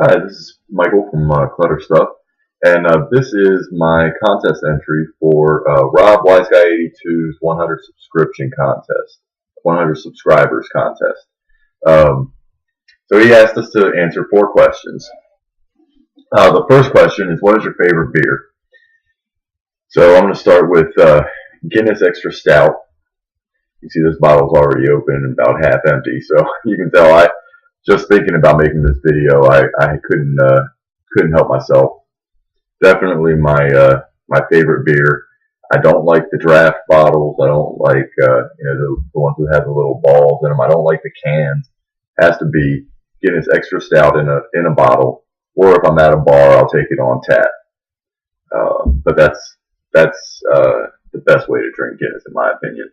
Hi, this is Michael from Clutter Stuff, and this is my contest entry for Rob Wiseguy82's 100 subscription contest, 100 subscribers contest. Um, so he asked us to answer 4 questions. The first question is, what is your favorite beer? So I'm going to start with Guinness Extra Stout. You see this bottle's already open and about half empty, so you can tell just thinking about making this video, I couldn't help myself. Definitely my favorite beer. I don't like the draft bottles. I don't like the ones that have the little balls in them. I don't like the cans. It has to be Guinness Extra Stout in a bottle, or if I'm at a bar, I'll take it on tap. But that's the best way to drink Guinness, in my opinion.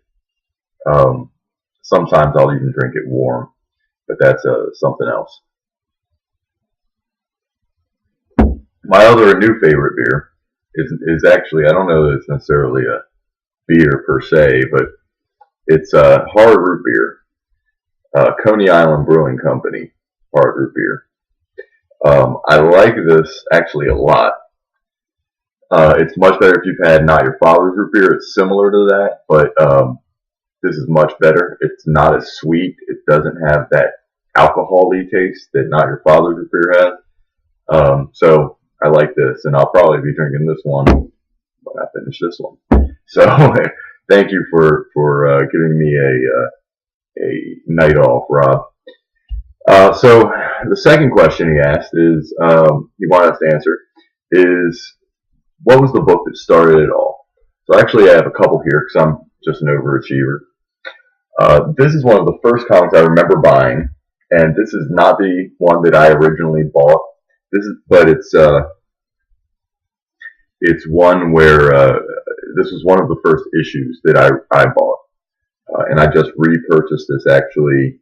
Sometimes I'll even drink it warm, but that's something else. My other new favorite beer is actually, I don't know that it's necessarily a beer per se, but it's hard root beer. Coney Island Brewing Company hard root beer. I like this actually a lot. It's much better if you've had Not Your Father's root beer. It's similar to that, but this is much better. It's not as sweet. It doesn't have that alcohol-y taste that Not Your Father's root beer has. So I like this, and I'll probably be drinking this one when I finish this one. So thank you for giving me a night off, Rob. So the second question he asked is, he wanted us to answer, is what was the book that started it all? So actually I have a couple here because I'm just an overachiever. This is one of the first comics I remember buying, and this is not the one that I originally bought. But it's one where this was one of the first issues that I bought, and I just repurchased this actually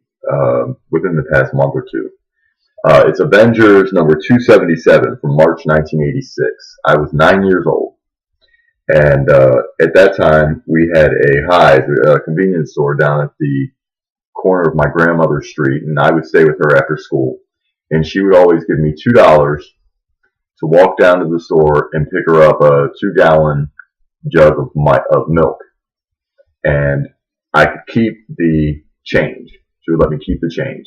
within the past month or two. It's Avengers number 277 from March 1986. I was 9 years old. And at that time, we had a convenience store down at the corner of my grandmother's street, and I would stay with her after school. And she would always give me $2 to walk down to the store and pick her up a 2-gallon jug of milk. And I could keep the change. She would let me keep the change.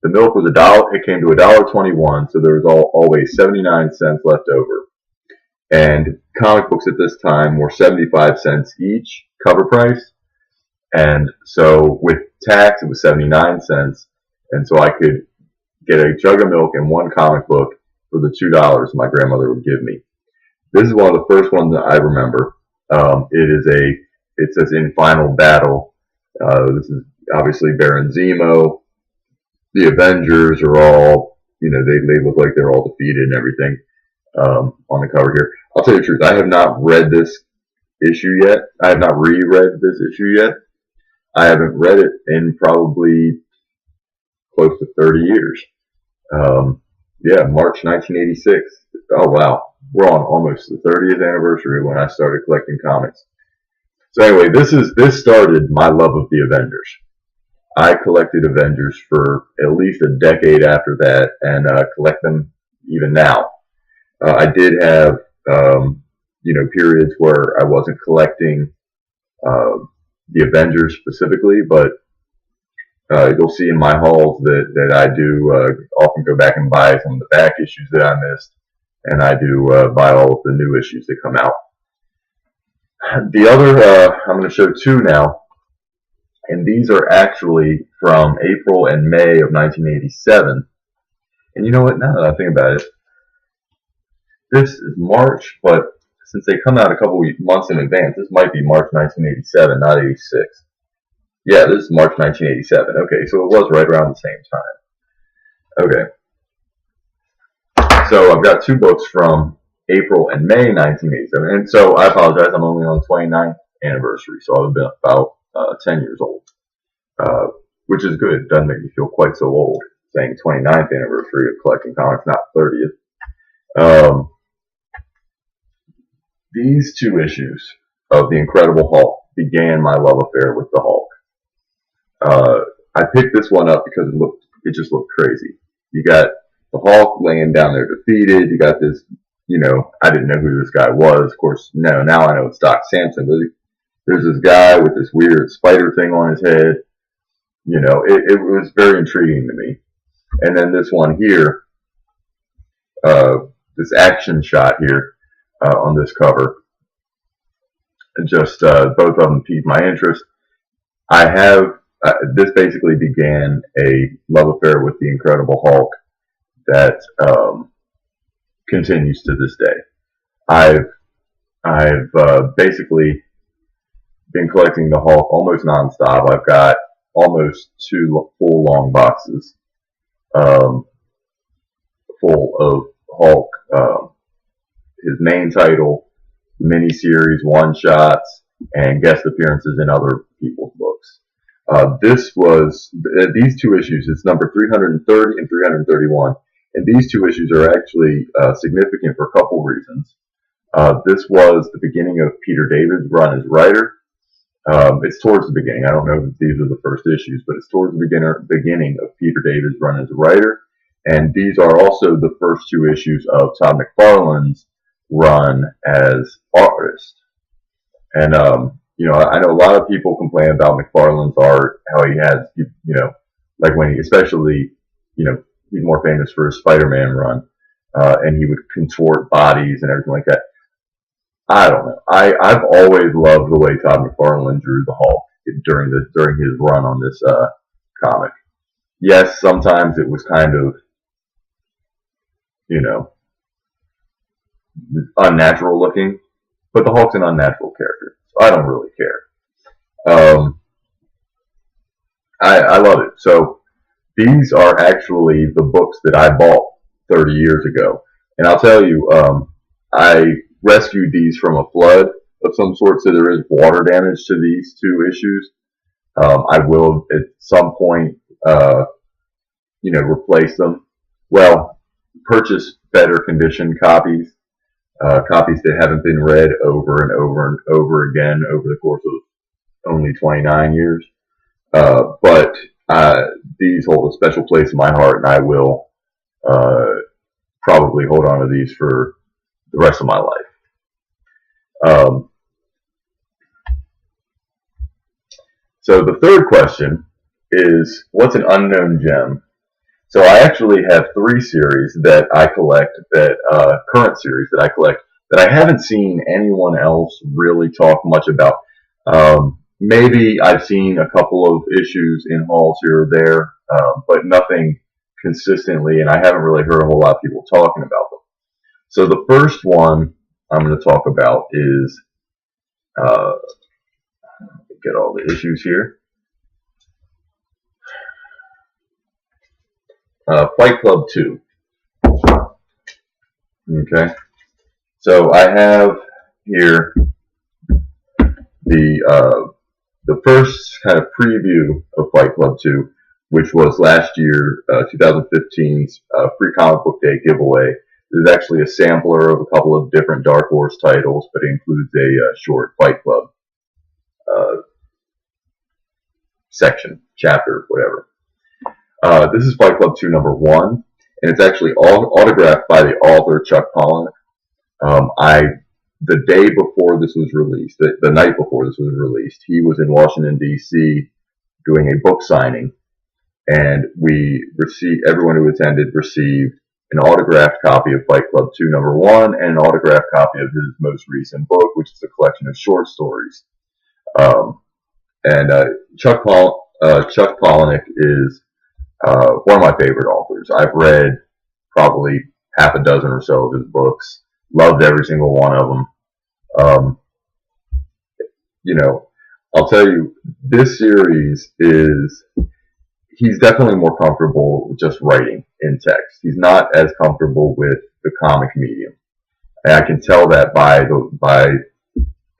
The milk was $1. It came to $1.21, so there was always 79 cents left over. And comic books at this time were 75 cents each, cover price. And so with tax, it was 79 cents. And so I could get a jug of milk and one comic book for the $2 my grandmother would give me. This is one of the first ones that I remember. It says in final battle. This is obviously Baron Zemo. The Avengers are all, they look like they're all defeated and everything. On the cover here. I'll tell you the truth, I have not read this issue yet. I have not reread this issue yet. I haven't read it in probably close to 30 years. Yeah, March 1986. Oh wow, we're on almost the 30th anniversary when I started collecting comics. So anyway, this started my love of the Avengers. I collected Avengers for at least a decade after that, and collect them even now. I did have, periods where I wasn't collecting the Avengers specifically, but you'll see in my hauls that I do often go back and buy some of the back issues that I missed, and I do buy all of the new issues that come out. The other, I'm going to show 2 now, and these are actually from April and May of 1987. And you know what, now that I think about it, this is March, but since they come out a couple months in advance, this might be March 1987, not 86. Yeah, this is March 1987. Okay, so it was right around the same time. Okay. So I've got 2 books from April and May 1987. And so I apologize, I'm only on the 29th anniversary, so I've been about 10 years old. Which is good. It doesn't make me feel quite so old, saying 29th anniversary of collecting comics, not 30th. These 2 issues of The Incredible Hulk began my love affair with the Hulk. I picked this one up because it just looked crazy. You got the Hulk laying down there defeated. You got this, I didn't know who this guy was. Of course, no, now I know it's Doc Samson. But there's this guy with this weird spider thing on his head. It was very intriguing to me. And then this one here, this action shot here on this cover, just both of them piqued my interest. I have this basically began a love affair with the Incredible Hulk that continues to this day. I've basically been collecting the Hulk almost nonstop. I've got almost 2 full long boxes full of Hulk, his main title, miniseries, one-shots, and guest appearances in other people's books. These 2 issues, it's number 330 and 331, and these 2 issues are actually significant for a couple reasons. This was the beginning of Peter David's run as writer. It's towards the beginning. I don't know if these are the first issues, but it's towards the beginning of Peter David's run as a writer. And these are also the first 2 issues of Todd McFarlane's run as artist. And, I know a lot of people complain about McFarlane's art, how he has, like when he, especially, he's more famous for his Spider-Man run, and he would contort bodies and everything like that. I don't know. I've always loved the way Todd McFarlane drew the Hulk during his run on this comic. Yes, sometimes it was kind of, unnatural looking, but the Hulk's an unnatural character, so I don't really care. I love it. So these are actually the books that I bought 30 years ago, and I'll tell you, I rescued these from a flood of some sort, so there is water damage to these 2 issues. I will at some point, replace them. Well, purchase better conditioned copies, copies that haven't been read over and over and over again over the course of only 29 years. But these hold a special place in my heart, and I will probably hold on to these for the rest of my life. So the third question is, what's an unknown gem? So I actually have 3 series that I collect, current series that I collect, that I haven't seen anyone else really talk much about. Maybe I've seen a couple of issues in hauls here or there, but nothing consistently, and I haven't really heard a whole lot of people talking about them. So the first one I'm going to talk about is, get all the issues here. Fight Club 2. Okay. So I have here the first kind of preview of Fight Club 2, which was last year, 2015's Free Comic Book Day giveaway. This is actually a sampler of a couple of different Dark Horse titles, but it includes a short Fight Club section, chapter, whatever. This is Fight Club 2 number 1, and it's actually autographed by the author, Chuck Palahniuk. The day before this was released, the night before this was released, he was in Washington, D.C. doing a book signing, and everyone who attended received an autographed copy of Fight Club 2 number 1 and an autographed copy of his most recent book, which is a collection of short stories. Chuck Palahniuk is one of my favorite authors. I've read probably half a dozen or so of his books. Loved every single one of them. I'll tell you, this series he's definitely more comfortable just writing in text. He's not as comfortable with the comic medium. And I can tell that by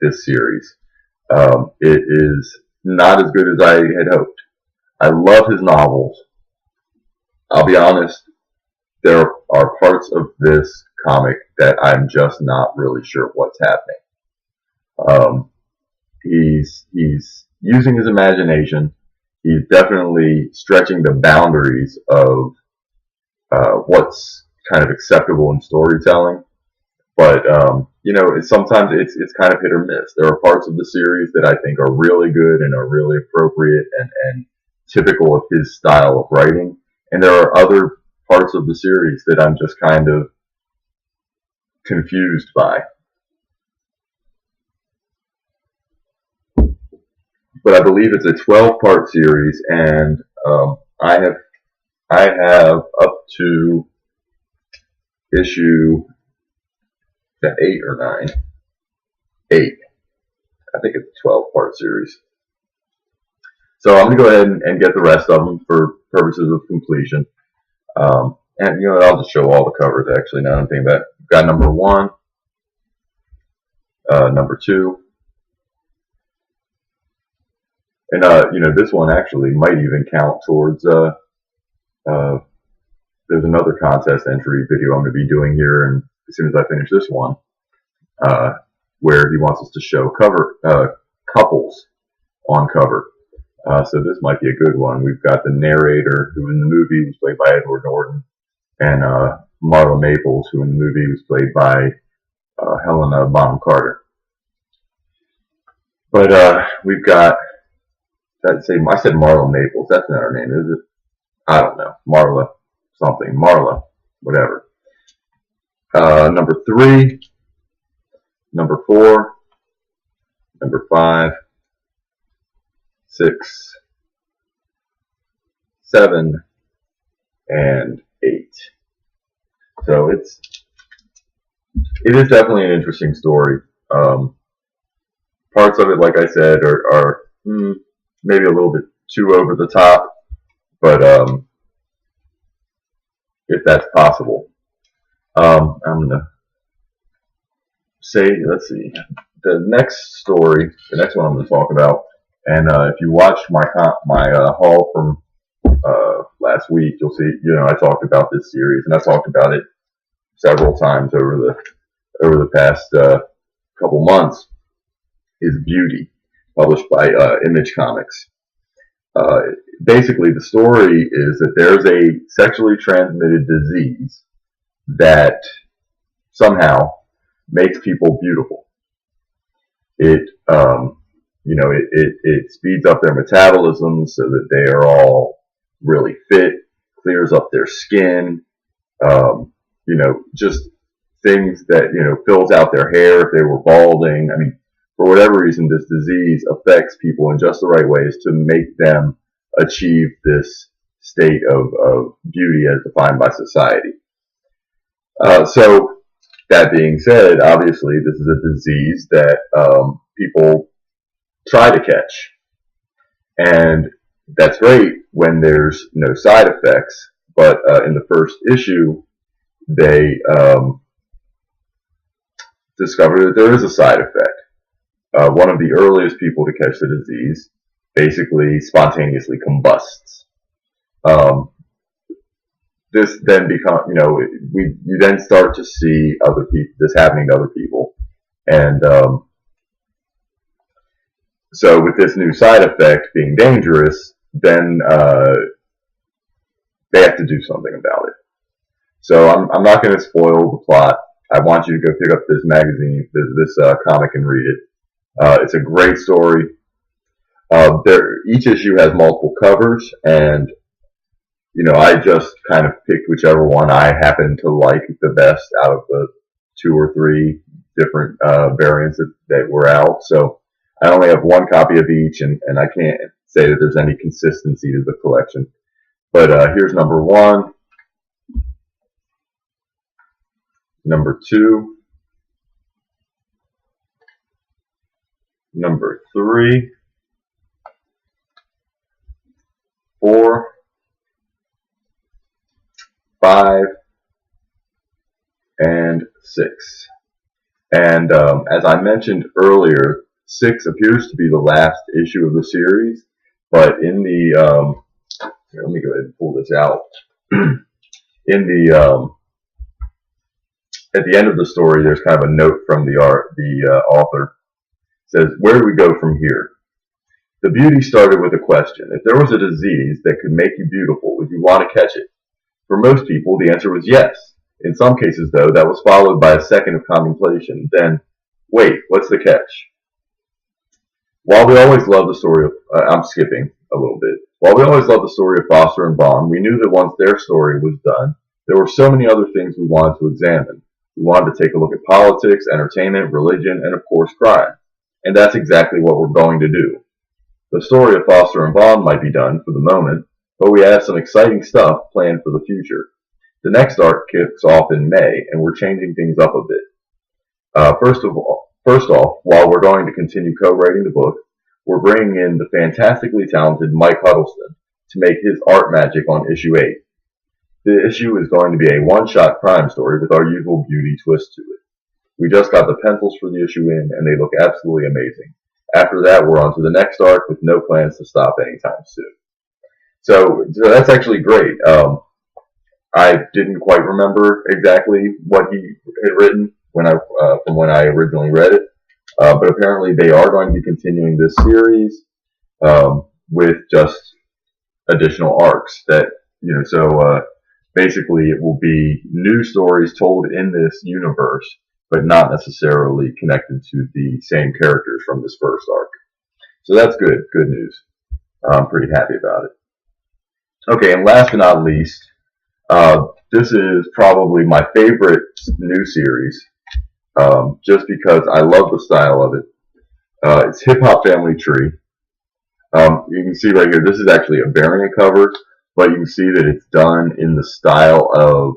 this series. It is not as good as I had hoped. I love his novels. I'll be honest, there are parts of this comic that I'm just not really sure what's happening. He's using his imagination. He's definitely stretching the boundaries of what's kind of acceptable in storytelling. But sometimes it's kind of hit or miss. There are parts of the series that I think are really good and are really appropriate and typical of his style of writing, and there are other parts of the series that I'm just kind of confused by. But I believe it's a 12-part series, and I have up to issue 8 or 9. 8. I think it's a 12-part series. So I'm going to go ahead and get the rest of them for purposes of completion. And I'll just show all the covers actually now I'm thinking about it. We've got number 1, number 2. And this one actually might even count towards there's another contest entry video I'm going to be doing here, and as soon as I finish this one, where he wants us to show couples on cover. So this might be a good one. We've got the narrator, who in the movie was played by Edward Norton, and Marla Maples, who in the movie was played by Helena Bonham Carter. But we've got, I said Marla Maples. That's not her name, is it? I don't know. Marla something. Marla, whatever. Number 3, number 4, number 5, 6, 7, and 8. So it is definitely an interesting story. Parts of it, like I said, are maybe a little bit too over the top, but if that's possible. I'm gonna say, let's see, the next one I'm gonna talk about, and if you watched my haul from last week, you'll see, I talked about this series, and I talked about it several times over the past couple months. Is Beauty, published by Image Comics. Basically, the story is that there's a sexually transmitted disease that somehow makes people beautiful. It speeds up their metabolism so that they are all really fit, clears up their skin, just things that, fills out their hair if they were balding. I mean, for whatever reason, this disease affects people in just the right ways to make them achieve this state of beauty as defined by society. So, that being said, obviously, this is a disease that people try to catch. And that's great when there's no side effects. But in the first issue, they discover that there is a side effect. One of the earliest people to catch the disease basically spontaneously combusts. This then becomes, you then start to see this happening to other people. And so with this new side effect being dangerous, then they have to do something about it. So I'm not going to spoil the plot. I want you to go pick up this magazine, this comic, and read it. It's a great story. Each issue has multiple covers, and I just kind of picked whichever one I happen to like the best out of the 2 or 3 different variants that were out. So I only have one copy of each, and I can't say that there's any consistency to the collection. But here's number 1, number 2, number 3, 4, 5, and 6. And as I mentioned earlier, 6 appears to be the last issue of the series, but in the let me go ahead and pull this out. In the at the end of the story, there's kind of a note from the author. It says, "Where do we go from here? The beauty started with a question. If there was a disease that could make you beautiful, would you want to catch it? For most people, the answer was yes. In some cases, though, that was followed by a second of contemplation. Then, wait, what's the catch? While we always love the story of, I'm skipping a little bit. While we always loved the story of Foster and Bond, we knew that once their story was done, there were so many other things we wanted to examine. We wanted to take a look at politics, entertainment, religion, and of course crime. And that's exactly what we're going to do. The story of Foster and Bond might be done for the moment, but we have some exciting stuff planned for the future. The next arc kicks off in May, and we're changing things up a bit. First off, while we're going to continue co-writing the book, we're bringing in the fantastically talented Mike Huddleston to make his art magic on issue 8. The issue is going to be a one-shot crime story with our usual beauty twist to it. We just got the pencils for the issue in, and they look absolutely amazing. After that, we're on to the next arc with no plans to stop anytime soon. So that's actually great. I didn't quite remember exactly what he had written from when I originally read it, but apparently they are going to be continuing this series with just additional arcs that, basically it will be new stories told in this universe, but not necessarily connected to the same characters from this first arc. So that's good news. I'm pretty happy about it. Okay, and last but not least, this is probably my favorite new series, just because I love the style of it. It's Hip Hop Family Tree. You can see right here, this is actually a variant cover, but you can see that it's done in the style of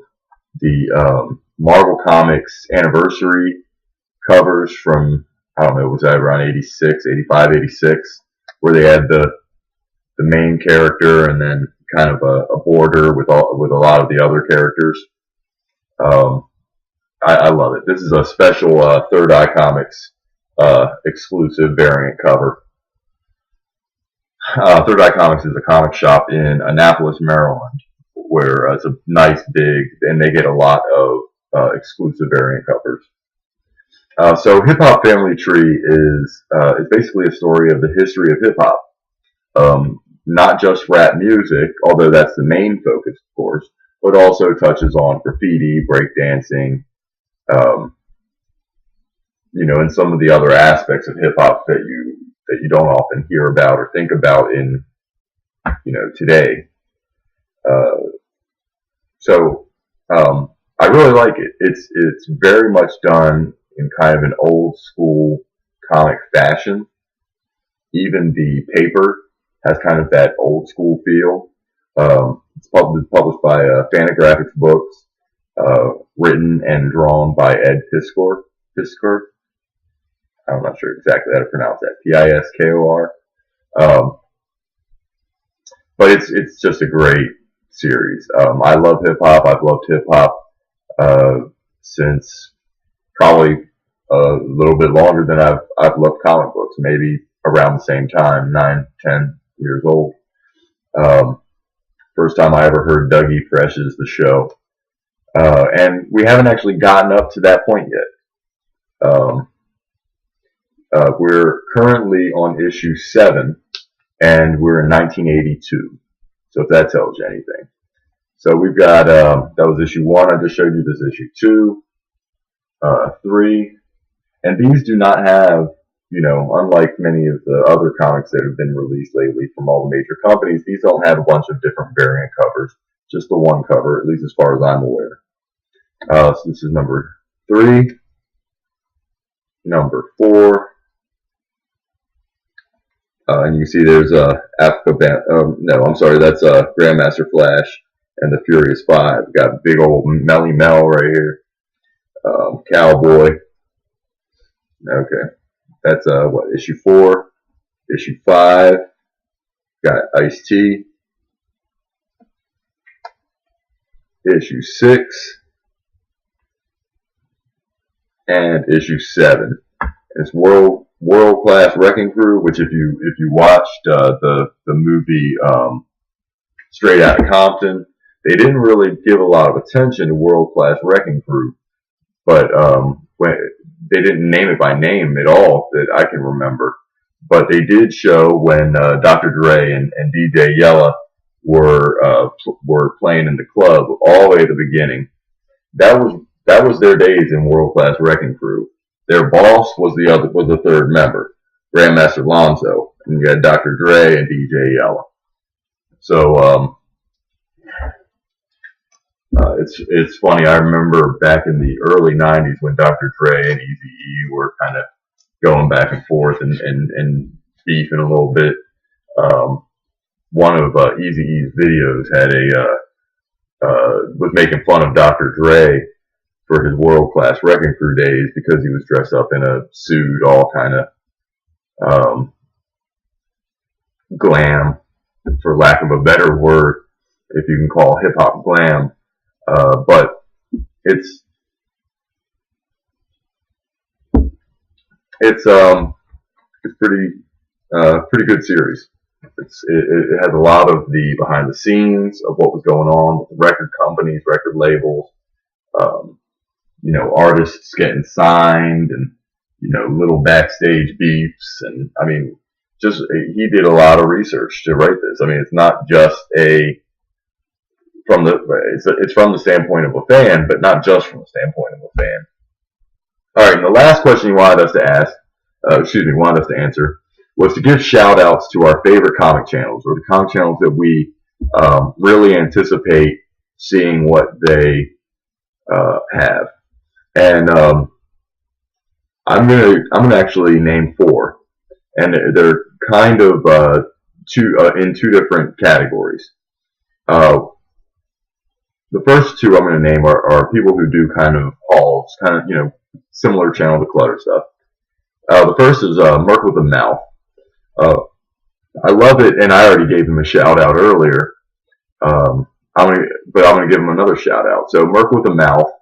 the Marvel Comics anniversary covers from, I don't know, was that around 86, 85, 86, where they had the main character and then kind of a border with a lot of the other characters. I love it. This is a special Third Eye Comics exclusive variant cover. Third Eye Comics is a comic shop in Annapolis, Maryland, where it's a nice big, and they get a lot of exclusive variant covers. So Hip Hop Family Tree is basically a story of the history of hip hop. Not just rap music, although that's the main focus, of course, but also touches on graffiti, breakdancing, and some of the other aspects of hip hop that you don't often hear about or think about in, today. I really like it. It's very much done in kind of an old school comic fashion. Even the paper has kind of that old school feel. It's published by Fantagraphics Books, written and drawn by Ed Piskor. I'm not sure exactly how to pronounce that. Piskor. But it's just a great series. I love hip hop. I've loved hip hop since probably a little bit longer than I've loved comic books. Maybe around the same time, 9, 10 years old. First time I ever heard Dougie Fresh's The Show. And we haven't actually gotten up to that point yet. We're currently on issue 7, and we're in 1982. So if that tells you anything. So we've got, that was issue 1. I just showed you this issue 2, 3. And these do not have, unlike many of the other comics that have been released lately from all the major companies, these don't have a bunch of different variant covers. Just the one cover, at least as far as I'm aware. So this is number 3. Number 4. And you can see there's that's Grandmaster Flash and the Furious 5. We've got big old Melly Mel right here. Cowboy. Okay. That's issue 4. Issue 5. Got Ice-T. Issue 6. And issue 7. It's World Class Wrecking Crew, which if you watched the movie Straight Outta Compton, they didn't really give a lot of attention to World Class Wrecking Crew, but they didn't name it by name at all that I can remember. But they did show when Dr. Dre and DJ Yella were playing in the club all the way at the beginning. That was their days in World Class Wrecking Crew. Their boss was the third member, Grandmaster Lonzo, and you had Dr. Dre and DJ Yella. So it's funny. I remember back in the early '90s when Dr. Dre and Eazy-E were kind of going back and forth and beefing a little bit. One of Eazy-E's videos had was making fun of Dr. Dre for his World Class Wrecking Crew days because he was dressed up in a suit, all kind of glam, for lack of a better word, if you can call hip hop glam. But it's pretty good series. It has a lot of the behind the scenes of what was going on with the record companies, record labels, artists getting signed, and little backstage beefs, and I mean, he did a lot of research to write this. I mean, it's not just it's from the standpoint of a fan, but not just from the standpoint of a fan. All right, and the last question he wanted us to answer, was to give shout outs to our favorite comic channels, or the comic channels that we really anticipate seeing what they have. And I'm gonna actually name 4, and they're kind of in 2 different categories. The first 2 I'm going to name are people who do kind of hauls, kind of similar channel to Clutter Stuff. The first is Merc with a Mouth. I love it, and I already gave him a shout out earlier. I'm gonna give him another shout out. So Merc with a Mouth.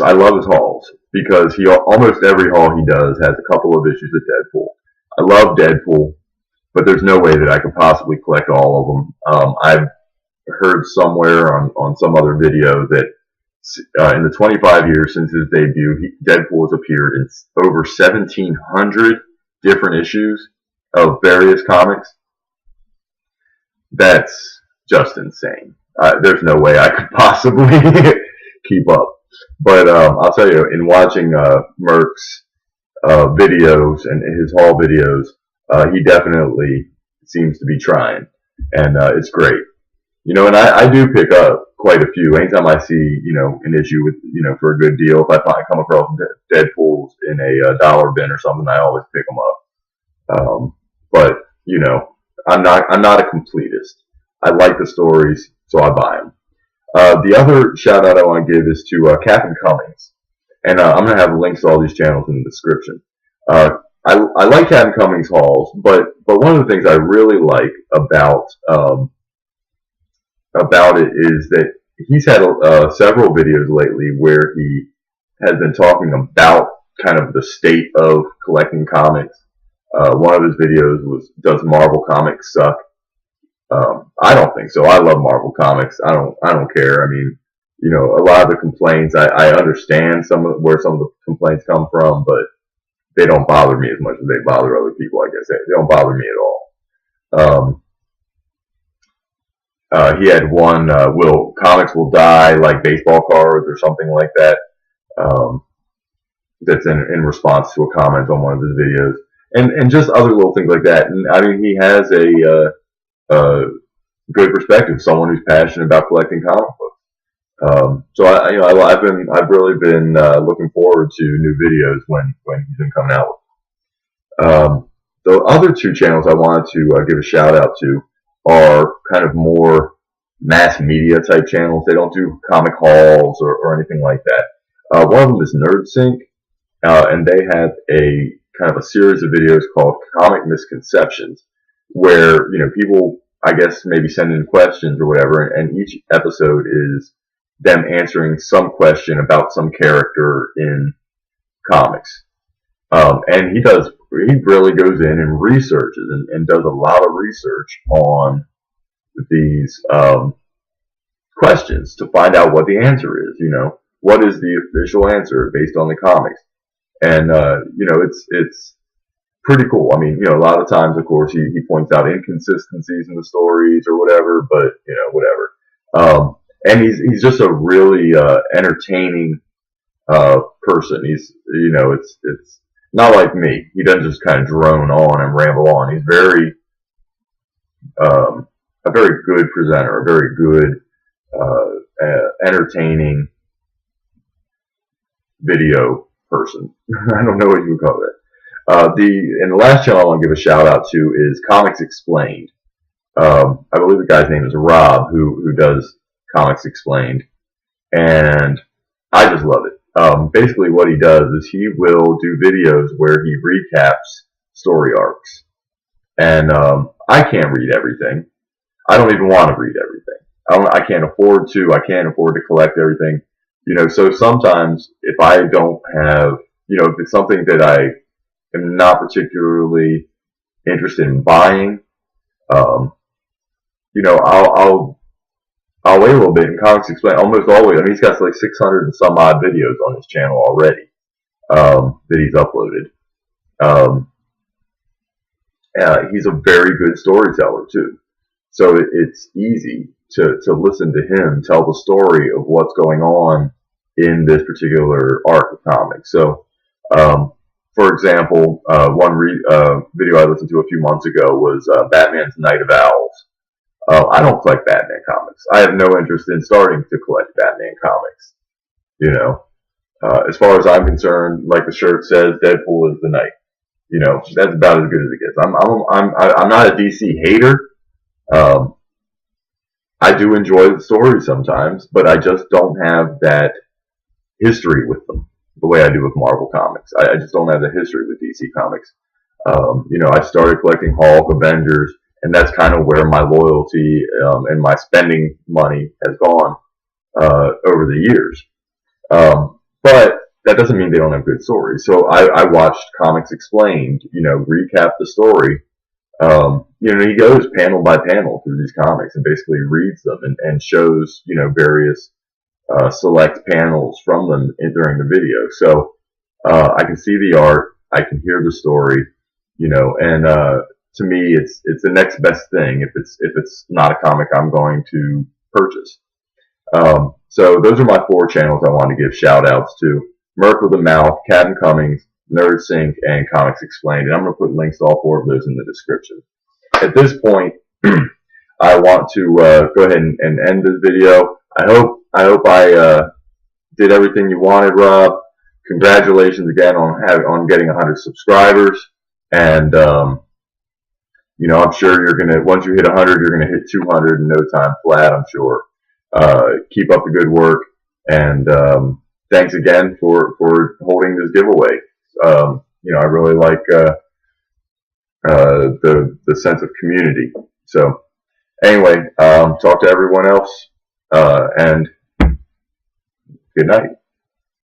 I love his hauls because almost every haul he does has a couple of issues of Deadpool. I love Deadpool, but there's no way that I could possibly collect all of them. I've heard somewhere on some other video that in the 25 years since his debut, Deadpool has appeared in over 1,700 different issues of various comics. That's just insane. There's no way I could possibly keep up. But I'll tell you, in watching Merc's videos and his haul videos, he definitely seems to be trying, and it's great. And I do pick up quite a few. Anytime I see, an issue with, for a good deal, if I come across Deadpool's in a dollar bin or something, I always pick them up. But I'm not a completist. I like the stories, so I buy them. The other shout out I want to give is to Captain Cummings, and I'm gonna have links to all these channels in the description. I like Captain Cummings hauls, but one of the things I really like about it is that he's had several videos lately where he has been talking about kind of the state of collecting comics. One of his videos was, "Does Marvel Comics suck?" I don't think so. I love Marvel Comics. I don't care. I mean, a lot of the complaints, I understand where some of the complaints come from, but they don't bother me as much as they bother other people, I guess. They don't bother me at all. He had one, comics will die like baseball cards or something like that. That's in response to a comment on one of his videos, and just other little things like that. And I mean, he has a good perspective, someone who's passionate about collecting comic books. So I've really been looking forward to new videos when he's been coming out with. The other 2 channels I wanted to give a shout out to are kind of more mass media type channels. They don't do comic hauls or anything like that. One of them is NerdSync, and they have a kind of a series of videos called Comic Misconceptions, where people, I guess, maybe send in questions or whatever, and each episode is them answering some question about some character in comics. And he really goes in and researches and does a lot of research on these questions to find out what the answer is. What is the official answer based on the comics? And it's pretty cool. I mean, you know, a lot of times, of course, he points out inconsistencies in the stories or whatever, but you know, whatever. And he's just a really entertaining person. He's, you know, it's not like me. He doesn't just kind of drone on and ramble on. He's very a very good presenter, a very good entertaining video person. I don't know what you would call that. And the last channel I want to give a shout out to is Comics Explained. I believe the guy's name is Rob, who does Comics Explained, and I just love it. Basically, what he does is he will do videos where he recaps story arcs, and I can't read everything. I don't even want to read everything. I can't afford to. I can't afford to collect everything. You know, so sometimes if I don't have, you know, if it's something that I am not particularly interested in buying, you know, I'll wait a little bit. And Comics Explained almost always. I mean, he's got like 600 and some odd videos on his channel already that he's uploaded. He's a very good storyteller too, so it's easy to listen to him tell the story of what's going on in this particular arc of comics. So, for example, one video I listened to a few months ago was Batman's Night of Owls. I don't collect Batman comics. I have no interest in starting to collect Batman comics. You know, as far as I'm concerned, like the shirt says, Deadpool is the Knight. You know, that's about as good as it gets. I'm not a DC hater. I do enjoy the stories sometimes, but I just don't have that history with them the way I do with Marvel comics. I just don't have the history with DC comics. You know, I started collecting Hulk, Avengers, and that's kind of where my loyalty and my spending money has gone over the years. But that doesn't mean they don't have good stories. So I watched Comics Explained, you know, recap the story. You know, he goes panel by panel through these comics and basically reads them and shows, you know, various select panels from them during the video. So I can see the art, I can hear the story, you know, and to me, it's the next best thing if it's not a comic I'm going to purchase. So those are my 4 channels I want to give shout outs to: Merc with a Mouth, Captain Cummings, Nerd Sync, and Comics Explained. And I'm going to put links to all 4 of those in the description. At this point, I want to go ahead and end this video. I hope I did everything you wanted, Rob. Congratulations again on getting 100 subscribers. And you know, I'm sure you're gonna, once you hit 100, you're gonna hit 200 in no time flat, I'm sure. Keep up the good work, and thanks again for holding this giveaway. You know, I really like the sense of community. So anyway, talk to everyone else, and good night.